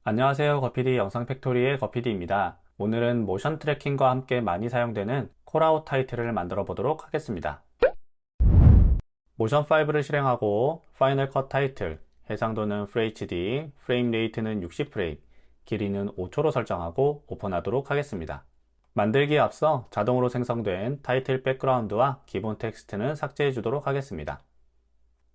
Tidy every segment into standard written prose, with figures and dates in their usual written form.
안녕하세요. 거피디 영상 팩토리의 거피디입니다. 오늘은 모션 트래킹과 함께 많이 사용되는 콜아웃 타이틀을 만들어 보도록 하겠습니다. 모션 5를 실행하고 파이널 컷 타이틀, 해상도는 FHD, 프레임 레이트는 60프레임, 길이는 5초로 설정하고 오픈하도록 하겠습니다. 만들기에 앞서 자동으로 생성된 타이틀 백그라운드와 기본 텍스트는 삭제해 주도록 하겠습니다.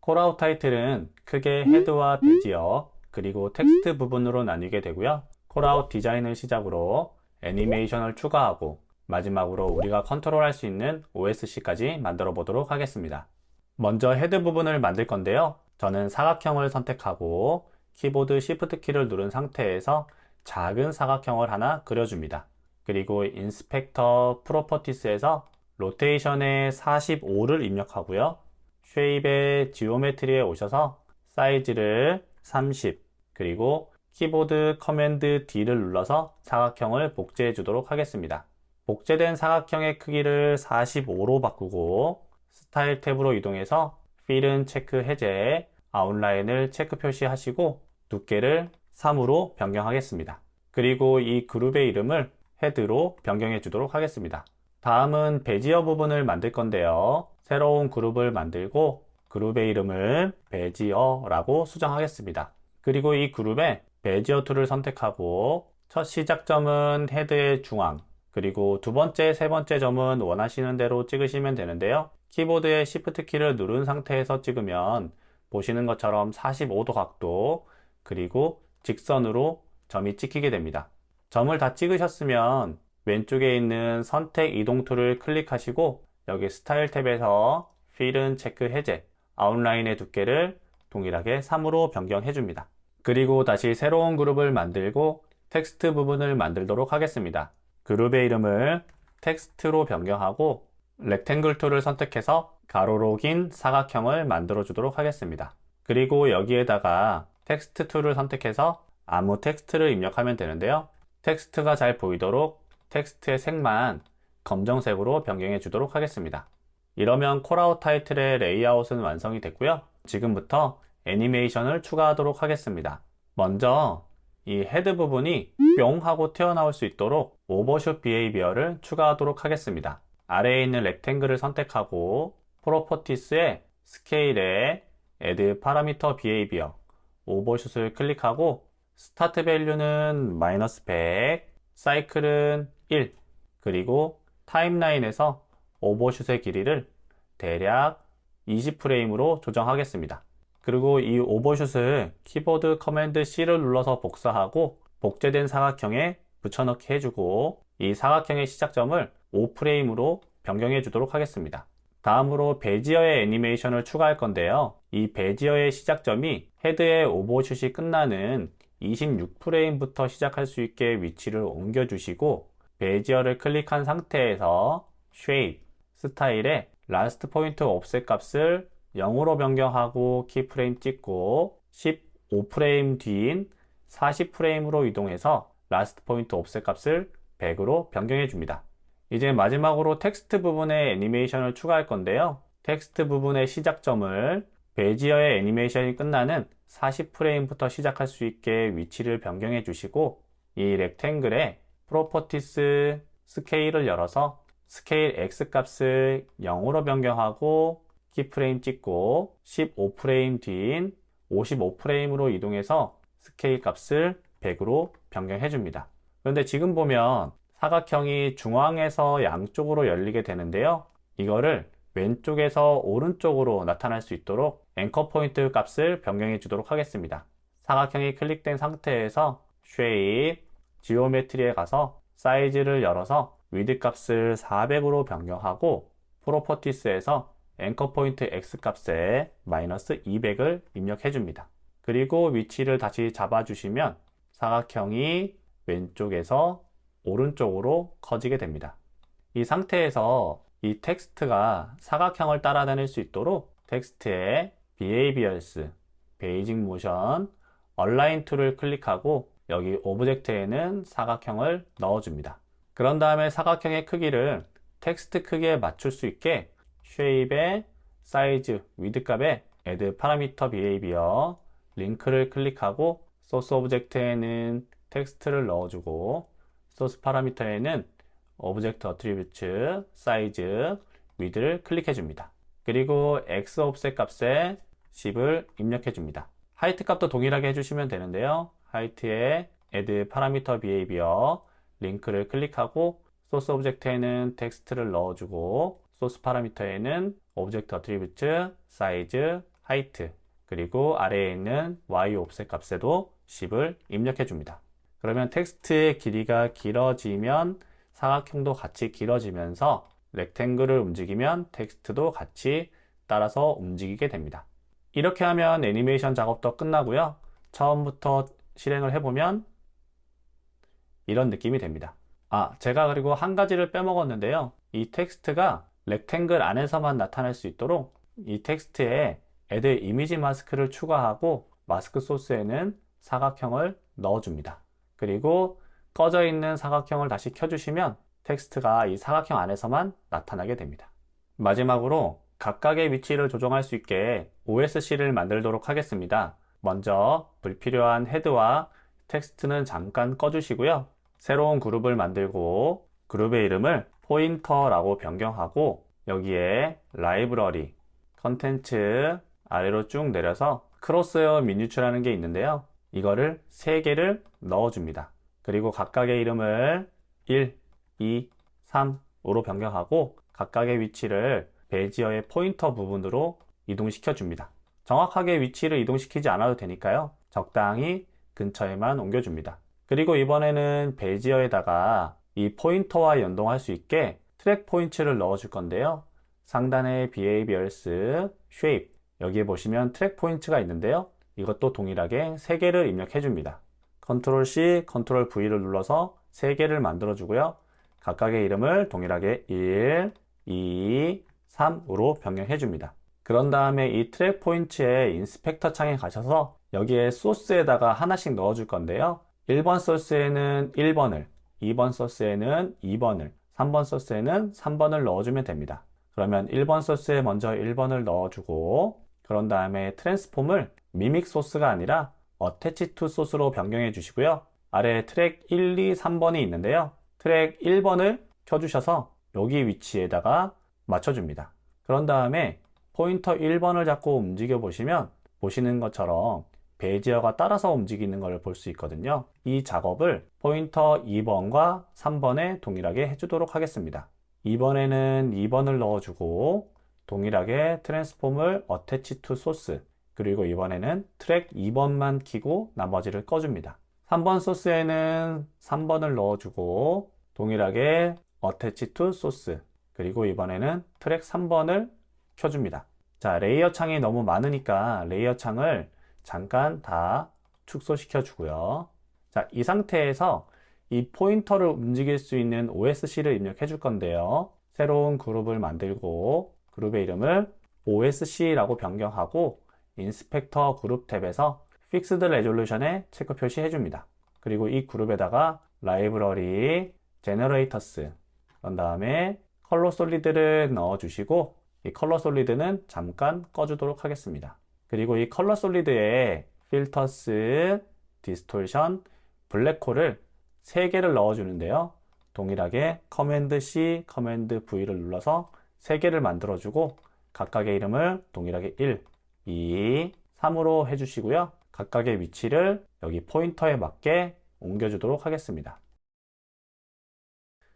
콜아웃 타이틀은 크게 헤드와 베지어, 그리고 텍스트 부분으로 나뉘게 되고요. 콜아웃 디자인을 시작으로 애니메이션을 추가하고 마지막으로 우리가 컨트롤할 수 있는 OSC까지 만들어 보도록 하겠습니다. 먼저 헤드 부분을 만들 건데요. 저는 사각형을 선택하고 키보드 Shift 키를 누른 상태에서 작은 사각형을 하나 그려줍니다. 그리고 인스펙터 프로퍼티스에서 로테이션에 45를 입력하고요. 쉐입의 지오메트리에 오셔서 사이즈를 30, 그리고 키보드 커맨드 D를 눌러서 사각형을 복제해 주도록 하겠습니다. 복제된 사각형의 크기를 45로 바꾸고 스타일 탭으로 이동해서 필은 체크 해제, 아웃라인을 체크 표시하시고 두께를 3으로 변경하겠습니다. 그리고 이 그룹의 이름을 헤드로 변경해 주도록 하겠습니다. 다음은 베지어 부분을 만들 건데요. 새로운 그룹을 만들고 그룹의 이름을 베지어라고 수정하겠습니다. 그리고 이 그룹에 베지어 툴을 선택하고 첫 시작점은 헤드의 중앙, 그리고 두 번째, 세 번째 점은 원하시는 대로 찍으시면 되는데요. 키보드의 Shift 키를 누른 상태에서 찍으면 보시는 것처럼 45도 각도, 그리고 직선으로 점이 찍히게 됩니다. 점을 다 찍으셨으면 왼쪽에 있는 선택 이동 툴을 클릭하시고 여기 스타일 탭에서 필은 체크 해제, 아웃라인의 두께를 동일하게 3으로 변경해 줍니다. 그리고 다시 새로운 그룹을 만들고 텍스트 부분을 만들도록 하겠습니다. 그룹의 이름을 텍스트로 변경하고 렉탱글 툴을 선택해서 가로로 긴 사각형을 만들어 주도록 하겠습니다. 그리고 여기에다가 텍스트 툴을 선택해서 아무 텍스트를 입력하면 되는데요. 텍스트가 잘 보이도록 텍스트의 색만 검정색으로 변경해 주도록 하겠습니다. 이러면 콜아웃 타이틀의 레이아웃은 완성이 됐고요. 지금부터 애니메이션을 추가하도록 하겠습니다. 먼저 이 헤드 부분이 뿅 하고 튀어나올 수 있도록 오버슛 비헤이비어를 추가하도록 하겠습니다. 아래에 있는 렉탱글을 선택하고 프로퍼티스의 스케일에 Add 파라미터 비헤이비어 오버슛을 클릭하고 스타트 밸류는 -100, 사이클은 1, 그리고 타임라인에서 오버슛의 길이를 대략 20프레임으로 조정하겠습니다. 그리고 이 오버슛을 키보드 커맨드 C를 눌러서 복사하고 복제된 사각형에 붙여넣기 해주고 이 사각형의 시작점을 5프레임으로 변경해 주도록 하겠습니다. 다음으로 베지어의 애니메이션을 추가할 건데요. 이 베지어의 시작점이 헤드의 오버슛이 끝나는 26프레임부터 시작할 수 있게 위치를 옮겨주시고 베지어를 클릭한 상태에서 쉐입, 스타일에 라스트 포인트 옵셋 값을 0으로 변경하고 키프레임 찍고 15프레임 뒤인 40프레임으로 이동해서 라스트 포인트 옵셋 값을 100으로 변경해 줍니다. 이제 마지막으로 텍스트 부분에 애니메이션을 추가할 건데요. 텍스트 부분의 시작점을 베지어의 애니메이션이 끝나는 40프레임부터 시작할 수 있게 위치를 변경해 주시고 이 렉탱글에 프로퍼티스 스케일을 열어서 스케일 X 값을 0으로 변경하고 키프레임 찍고 15프레임 뒤인 55프레임으로 이동해서 스케일 값을 100으로 변경해 줍니다. 그런데 지금 보면 사각형이 중앙에서 양쪽으로 열리게 되는데요. 이거를 왼쪽에서 오른쪽으로 나타날 수 있도록 앵커 포인트 값을 변경해 주도록 하겠습니다. 사각형이 클릭된 상태에서 쉐입, 지오메트리에 가서 사이즈를 열어서 위드 값을 400으로 변경하고 프로퍼티스에서 앵커 포인트 X 값에 -200을 입력해 줍니다. 그리고 위치를 다시 잡아주시면 사각형이 왼쪽에서 오른쪽으로 커지게 됩니다. 이 상태에서 이 텍스트가 사각형을 따라다닐 수 있도록 텍스트에 Behaviors, 베이직 모션, 얼라인 툴을 클릭하고 여기 오브젝트에는 사각형을 넣어줍니다. 그런 다음에 사각형의 크기를 텍스트 크기에 맞출 수 있게 쉐입의 사이즈, 위드 값에 Add 파라미터 비헤이비어 링크를 클릭하고 소스 오브젝트에는 텍스트를 넣어주고 소스 파라미터에는 오브젝트 어트리뷰트, 사이즈, 위드를 클릭해 줍니다. 그리고 x offset 값에 10을 입력해 줍니다. 하이트 값도 동일하게 해주시면 되는데요. 하이트에 add parameter behavior 링크를 클릭하고 소스 오브젝트에는 텍스트를 넣어주고 소스 파라미터에는 오브젝트 어트리뷰트, 사이즈, 하이트 그리고 아래에 있는 y offset 값에도 10을 입력해 줍니다. 그러면 텍스트의 길이가 길어지면 사각형도 같이 길어지면서 렉탱글을 움직이면 텍스트도 같이 따라서 움직이게 됩니다. 이렇게 하면 애니메이션 작업도 끝나고요. 처음부터 실행을 해보면 이런 느낌이 됩니다. 제가 그리고 한 가지를 빼먹었는데요. 이 텍스트가 렉탱글 안에서만 나타날 수 있도록 이 텍스트에 add 이미지 마스크를 추가하고 마스크 소스에는 사각형을 넣어줍니다. 그리고 꺼져 있는 사각형을 다시 켜주시면 텍스트가 이 사각형 안에서만 나타나게 됩니다. 마지막으로 각각의 위치를 조정할 수 있게 OSC를 만들도록 하겠습니다. 먼저 불필요한 헤드와 텍스트는 잠깐 꺼주시고요. 새로운 그룹을 만들고 그룹의 이름을 포인터라고 변경하고 여기에 라이브러리, 컨텐츠 아래로 쭉 내려서 크로스헤어 미니어처라는 게 있는데요. 이거를 3개를 넣어줍니다. 그리고 각각의 이름을 1, 2, 3으로 변경하고 각각의 위치를 베지어의 포인터 부분으로 이동시켜 줍니다. 정확하게 위치를 이동시키지 않아도 되니까요. 적당히 근처에만 옮겨줍니다. 그리고 이번에는 베지어에다가 이 포인터와 연동할 수 있게 트랙 포인트를 넣어줄 건데요. 상단에 behaviors, shape 여기에 보시면 트랙 포인트가 있는데요. 이것도 동일하게 3개를 입력해 줍니다. 컨트롤 C, 컨트롤 V를 눌러서 3개를 만들어 주고요. 각각의 이름을 동일하게 1, 2, 3으로 변경해 줍니다. 그런 다음에 이 트랙 포인트의 인스펙터 창에 가셔서 여기에 소스에다가 하나씩 넣어 줄 건데요. 1번 소스에는 1번을, 2번 소스에는 2번을, 3번 소스에는 3번을 넣어주면 됩니다. 그러면 1번 소스에 먼저 1번을 넣어주고 그런 다음에 트랜스폼을 미믹 소스가 아니라 attach to 소스로 변경해 주시고요. 아래 트랙 1, 2, 3번이 있는데요. 트랙 1번을 켜주셔서 여기 위치에다가 맞춰줍니다. 그런 다음에 포인터 1번을 잡고 움직여 보시면 보시는 것처럼 베지어가 따라서 움직이는 걸 볼 수 있거든요. 이 작업을 포인터 2번과 3번에 동일하게 해주도록 하겠습니다. 2번에는 2번을 넣어주고 동일하게 트랜스폼을 attach to source 그리고 이번에는 트랙 2번만 켜고 나머지를 꺼줍니다. 3번 소스에는 3번을 넣어주고 동일하게 attach to source 그리고 이번에는 트랙 3번을 켜줍니다. 자, 레이어 창이 너무 많으니까 레이어 창을 잠깐 다 축소시켜 주고요. 자, 이 상태에서 이 포인터를 움직일 수 있는 OSC를 입력해 줄 건데요. 새로운 그룹을 만들고 그룹의 이름을 OSC라고 변경하고 인스펙터 그룹 탭에서 Fixed Resolution에 체크 표시해 줍니다. 그리고 이 그룹에다가 라이브러리, Generators 그런 다음에 컬러 솔리드를 넣어 주시고 이 컬러 솔리드는 잠깐 꺼주도록 하겠습니다. 그리고 이 컬러 솔리드에 필터스, 디스톨션, 블랙홀을 3개를 넣어주는데요. 동일하게 커맨드 C, 커맨드 V를 눌러서 3개를 만들어주고 각각의 이름을 동일하게 1, 2, 3으로 해주시고요. 각각의 위치를 여기 포인터에 맞게 옮겨주도록 하겠습니다.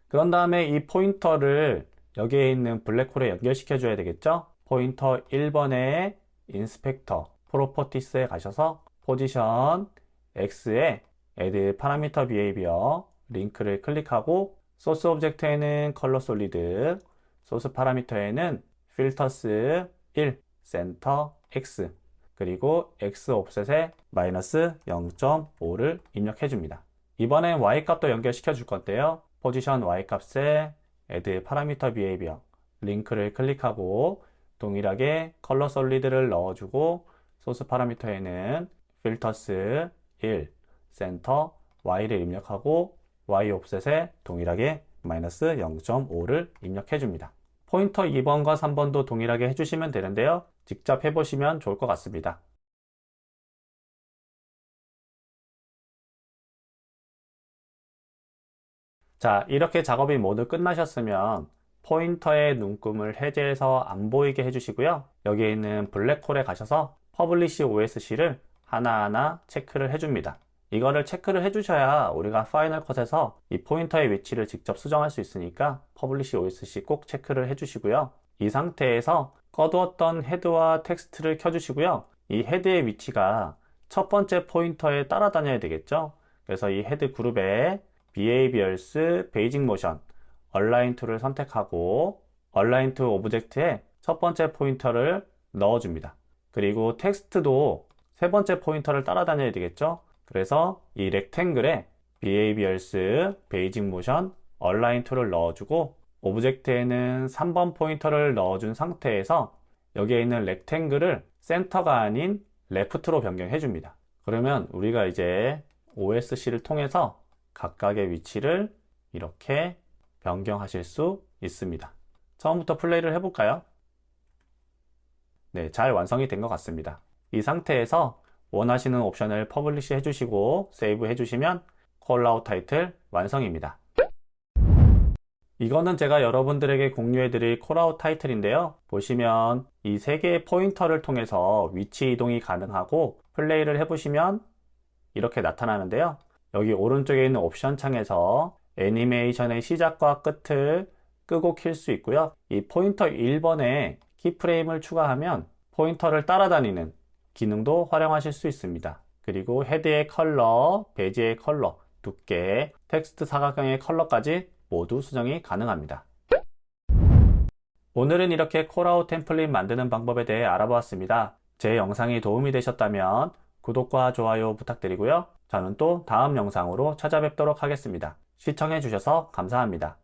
그런 다음에 이 포인터를 여기에 있는 블랙홀에 연결시켜 줘야 되겠죠? 포인터 1번에 인스펙터 프로퍼티스에 가셔서 포지션 X에 add parameter behavior 링크를 클릭하고 소스 오브젝트에는 컬러 솔리드, 소스 파라미터에는 필터스 1, 센터 X 그리고 X 옵셋에 마이너스 0.5를 입력해 줍니다. 이번엔 Y 값도 연결시켜 줄 건데요. 포지션 Y 값에 add parameter behavior 링크를 클릭하고 동일하게 컬러 솔리드를 넣어주고 소스 파라미터에는 필터스 1, 센터 Y를 입력하고 Y 옵셋에 동일하게 마이너스 0.5를 입력해 줍니다. 포인터 2번과 3번도 동일하게 해주시면 되는데요. 직접 해보시면 좋을 것 같습니다. 자, 이렇게 작업이 모두 끝나셨으면 포인터의 눈금을 해제해서 안 보이게 해주시고요. 여기에 있는 블랙홀에 가셔서 Publish OSC를 하나하나 체크를 해줍니다. 이거를 체크를 해주셔야 우리가 파이널 컷에서 이 포인터의 위치를 직접 수정할 수 있으니까 Publish OSC 꼭 체크를 해주시고요. 이 상태에서 꺼두었던 헤드와 텍스트를 켜주시고요. 이 헤드의 위치가 첫 번째 포인터에 따라다녀야 되겠죠. 그래서 이 헤드 그룹에 Behaviors, Basic Motion, Align to를 선택하고 Align to Object에 첫 번째 포인터를 넣어줍니다. 그리고 텍스트도 세 번째 포인터를 따라다녀야 되겠죠. 그래서 이 렉탱글에 Behaviors, Basic Motion, Align to를 넣어주고 오브젝트에는 3번 포인터를 넣어준 상태에서 여기에 있는 렉탱글을 센터가 아닌 레프트로 변경해 줍니다. 그러면 우리가 이제 OSC를 통해서 각각의 위치를 이렇게 변경하실 수 있습니다. 처음부터 플레이를 해볼까요? 네, 잘 완성이 된 것 같습니다. 이 상태에서 원하시는 옵션을 퍼블리시 해주시고 세이브 해주시면 콜아웃 타이틀 완성입니다. 이거는 제가 여러분들에게 공유해드릴 콜아웃 타이틀인데요. 보시면 이 세 개의 포인터를 통해서 위치 이동이 가능하고 플레이를 해보시면 이렇게 나타나는데요. 여기 오른쪽에 있는 옵션 창에서 애니메이션의 시작과 끝을 끄고 킬 수 있고요. 이 포인터 1번에 키프레임을 추가하면 포인터를 따라다니는 기능도 활용하실 수 있습니다. 그리고 헤드의 컬러, 베지의 컬러, 두께, 텍스트 사각형의 컬러까지 모두 수정이 가능합니다. 오늘은 이렇게 콜아웃 템플릿 만드는 방법에 대해 알아보았습니다. 제 영상이 도움이 되셨다면 구독과 좋아요 부탁드리고요. 저는 또 다음 영상으로 찾아뵙도록 하겠습니다. 시청해 주셔서 감사합니다.